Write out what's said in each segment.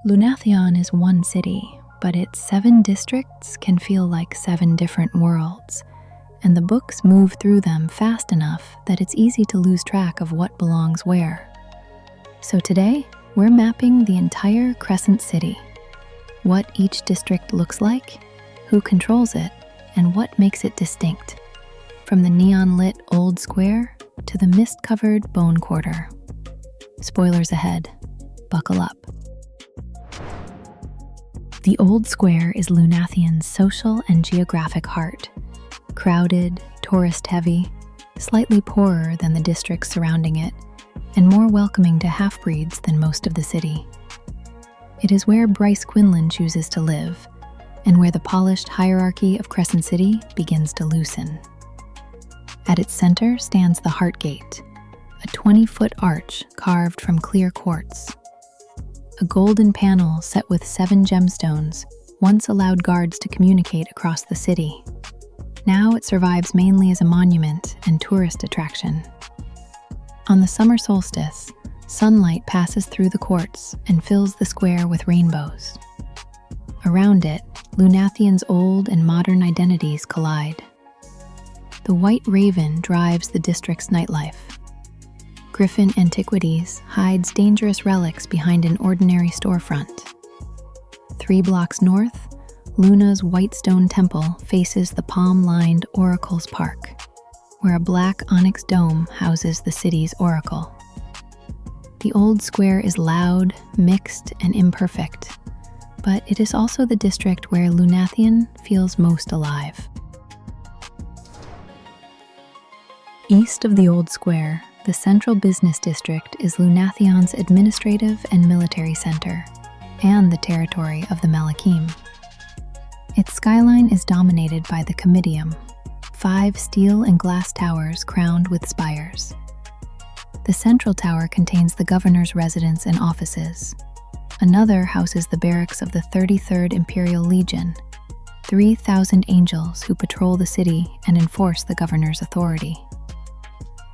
Lunathion is one city, but its 7 districts can feel like 7 different worlds, and the books move through them fast enough that it's easy to lose track of what belongs where. So today, we're mapping the entire Crescent City. What each district looks like, who controls it, and what makes it distinct. From the neon-lit Old Square to the mist-covered Bone Quarter. Spoilers ahead. Buckle up. The Old Square is Lunathion's social and geographic heart. Crowded, tourist-heavy, slightly poorer than the districts surrounding it, and more welcoming to half-breeds than most of the city. It is where Bryce Quinlan chooses to live, and where the polished hierarchy of Crescent City begins to loosen. At its center stands the Heart Gate, a 20-foot arch carved from clear quartz. A golden panel set with 7 gemstones once allowed guards to communicate across the city. Now it survives mainly as a monument and tourist attraction. On the summer solstice, sunlight passes through the quartz and fills the square with rainbows. Around it, Lunathion's old and modern identities collide. The White Raven drives the district's nightlife. Griffin Antiquities hides dangerous relics behind an ordinary storefront. 3 blocks north, Luna's Whitestone Temple faces the palm-lined Oracle's Park, where a black onyx dome houses the city's oracle. The Old Square is loud, mixed, and imperfect, but it is also the district where Lunathion feels most alive. East of the Old Square, the central business district is Lunathion's administrative and military center, and the territory of the Malakhim. Its skyline is dominated by the Comitium, 5 steel and glass towers crowned with spires. The central tower contains the governor's residence and offices. Another houses the barracks of the 33rd Imperial Legion, 3,000 angels who patrol the city and enforce the governor's authority.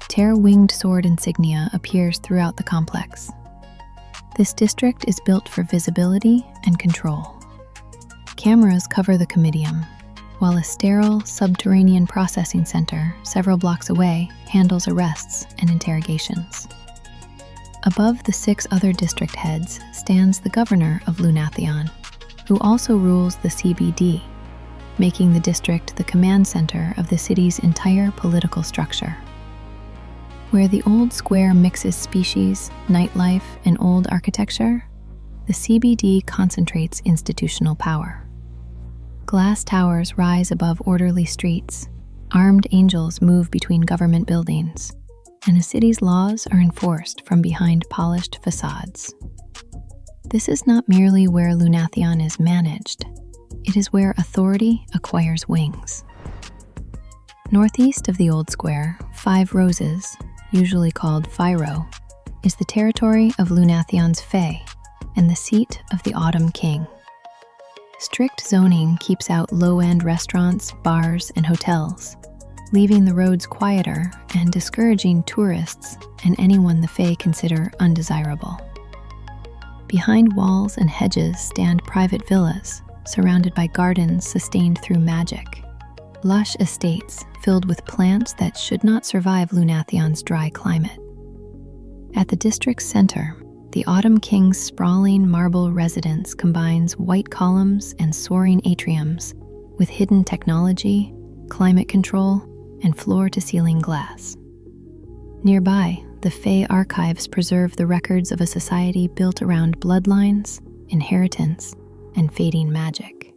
Tear-winged sword insignia appears throughout the complex. This district is built for visibility and control. Cameras cover the Comitium, while a sterile, subterranean processing center several blocks away handles arrests and interrogations. Above the 6 other district heads stands the governor of Lunathion, who also rules the CBD, making the district the command center of the city's entire political structure. Where the Old Square mixes species, nightlife, and old architecture, the CBD concentrates institutional power. Glass towers rise above orderly streets, armed angels move between government buildings, and a city's laws are enforced from behind polished facades. This is not merely where Lunathion is managed, it is where authority acquires wings. Northeast of the Old Square, 5 Roses, usually called Phyro, is the territory of Lunathion's Fae and the seat of the Autumn King. Strict zoning keeps out low-end restaurants, bars, and hotels, leaving the roads quieter and discouraging tourists and anyone the Fae consider undesirable. Behind walls and hedges stand private villas, surrounded by gardens sustained through magic. Lush estates filled with plants that should not survive Lunathion's dry climate. At the district's center, the Autumn King's sprawling marble residence combines white columns and soaring atriums with hidden technology, climate control, and floor-to-ceiling glass. Nearby, the Fae archives preserve the records of a society built around bloodlines, inheritance, and fading magic.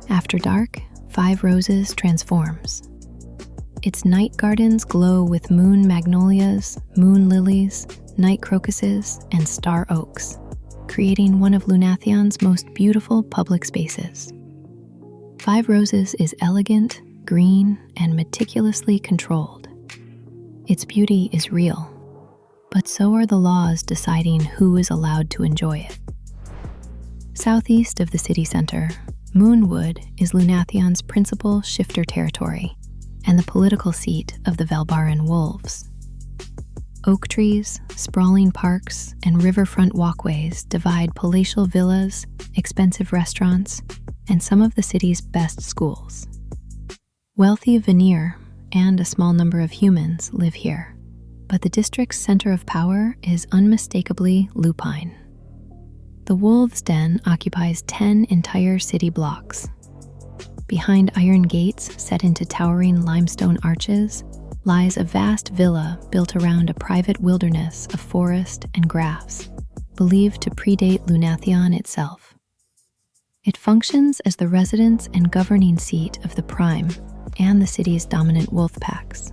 After dark, 5 Roses transforms. Its night gardens glow with moon magnolias, moon lilies, night crocuses, and star oaks, creating one of Lunathion's most beautiful public spaces. 5 Roses is elegant, green, and meticulously controlled. Its beauty is real, but so are the laws deciding who is allowed to enjoy it. Southeast of the city center, Moonwood is Lunathion's principal shifter territory and the political seat of the Velbaran Wolves. Oak trees, sprawling parks, and riverfront walkways divide palatial villas, expensive restaurants, and some of the city's best schools. Wealthy Vanir and a small number of humans live here, but the district's center of power is unmistakably lupine. The Wolves' Den occupies 10 entire city blocks. Behind iron gates set into towering limestone arches lies a vast villa built around a private wilderness of forest and grass, believed to predate Lunathion itself. It functions as the residence and governing seat of the Prime and the city's dominant wolf packs.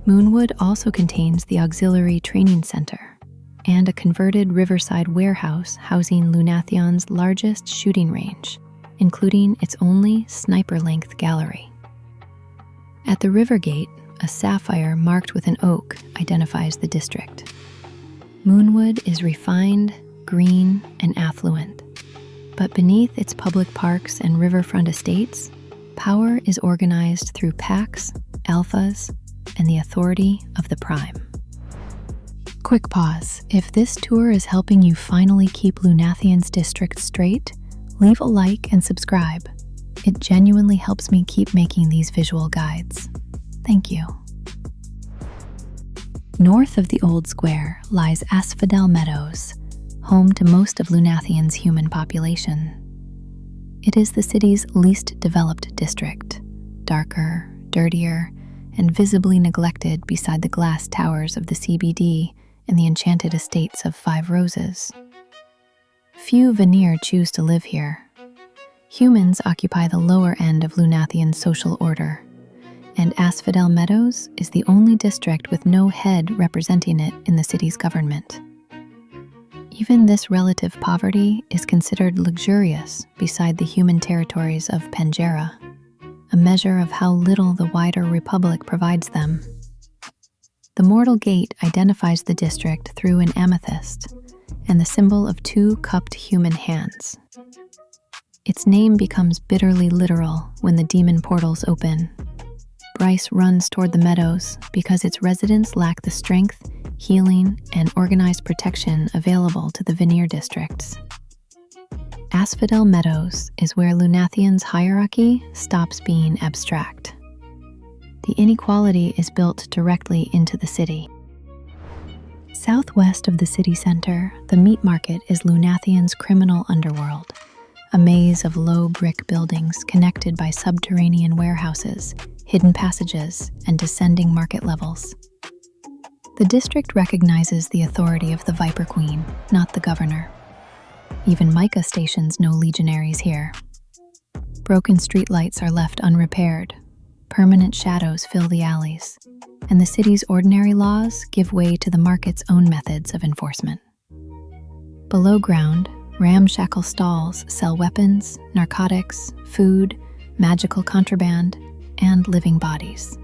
Moonwood also contains the auxiliary training center and a converted riverside warehouse housing Lunathion's largest shooting range, including its only sniper-length gallery. At the river gate, a sapphire marked with an oak identifies the district. Moonwood is refined, green, and affluent, but beneath its public parks and riverfront estates, power is organized through packs, alphas, and the authority of the Prime. Quick pause. If this tour is helping you finally keep Lunathion's district straight, leave a like and subscribe. It genuinely helps me keep making these visual guides. Thank you. North of the Old Square lies Asphodel Meadows, home to most of Lunathion's human population. It is the city's least developed district, darker, dirtier, and visibly neglected beside the glass towers of the CBD and the enchanted estates of Five Roses. Few Vanir choose to live here. Humans occupy the lower end of Lunathion's social order, and Asphodel Meadows is the only district with no head representing it in the city's government. Even this relative poverty is considered luxurious beside the human territories of Pangera, a measure of how little the wider Republic provides them. The Mortal Gate identifies the district through an amethyst and the symbol of two cupped human hands. Its name becomes bitterly literal when the demon portals open. Bryce runs toward the meadows because its residents lack the strength, healing, and organized protection available to the Vanir districts. Asphodel Meadows is where Lunathion's hierarchy stops being abstract. The inequality is built directly into the city. Southwest of the city center, the meat market is Lunathion's criminal underworld, a maze of low brick buildings connected by subterranean warehouses, hidden passages, and descending market levels. The district recognizes the authority of the Viper Queen, not the governor. Even Micah stations no legionaries here. Broken streetlights are left unrepaired, permanent shadows fill the alleys, and the city's ordinary laws give way to the market's own methods of enforcement. Below ground, ramshackle stalls sell weapons, narcotics, food, magical contraband, and living bodies.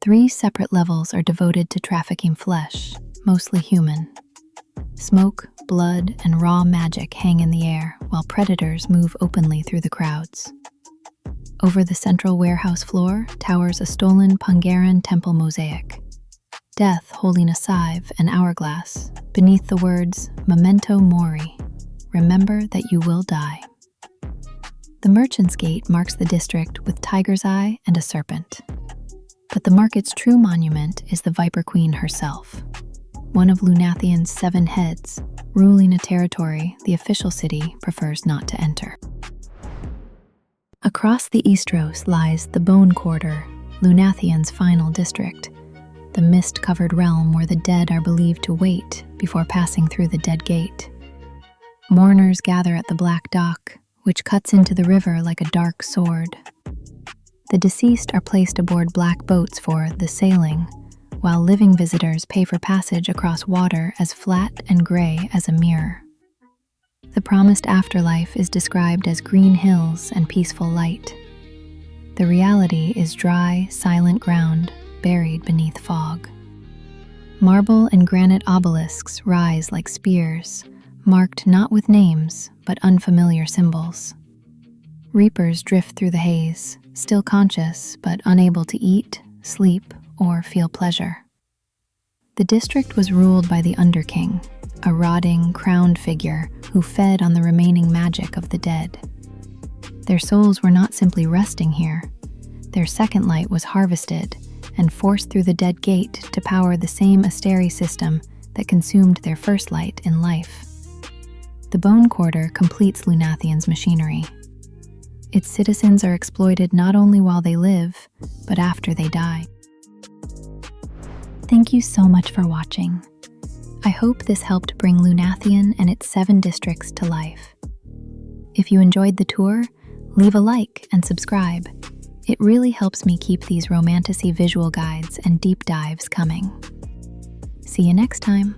3 separate levels are devoted to trafficking flesh, mostly human. Smoke, blood, and raw magic hang in the air while predators move openly through the crowds. Over the central warehouse floor towers a stolen Pangaran temple mosaic. Death holding a scythe and hourglass, beneath the words, Memento Mori, remember that you will die. The Merchant's Gate marks the district with tiger's eye and a serpent. But the market's true monument is the Viper Queen herself, one of Lunathion's 7 heads, ruling a territory the official city prefers not to enter. Across the Eastros lies the Bone Quarter, Lunathion's final district, the mist-covered realm where the dead are believed to wait before passing through the Dead Gate. Mourners gather at the Black Dock, which cuts into the river like a dark sword. The deceased are placed aboard black boats for the sailing, while living visitors pay for passage across water as flat and gray as a mirror. The promised afterlife is described as green hills and peaceful light. The reality is dry, silent ground buried beneath fog. Marble and granite obelisks rise like spears, marked not with names, but unfamiliar symbols. Reapers drift through the haze, still conscious but unable to eat, sleep, or feel pleasure. The district was ruled by the Underking, a rotting, crowned figure who fed on the remaining magic of the dead. Their souls were not simply resting here. Their second light was harvested and forced through the dead gate to power the same Asteri system that consumed their first light in life. The Bone Quarter completes Lunathion's machinery. Its citizens are exploited not only while they live, but after they die. Thank you so much for watching. I hope this helped bring Lunathion and its 7 districts to life. If you enjoyed the tour, leave a like and subscribe. It really helps me keep these Romantasy visual guides and deep dives coming. See you next time.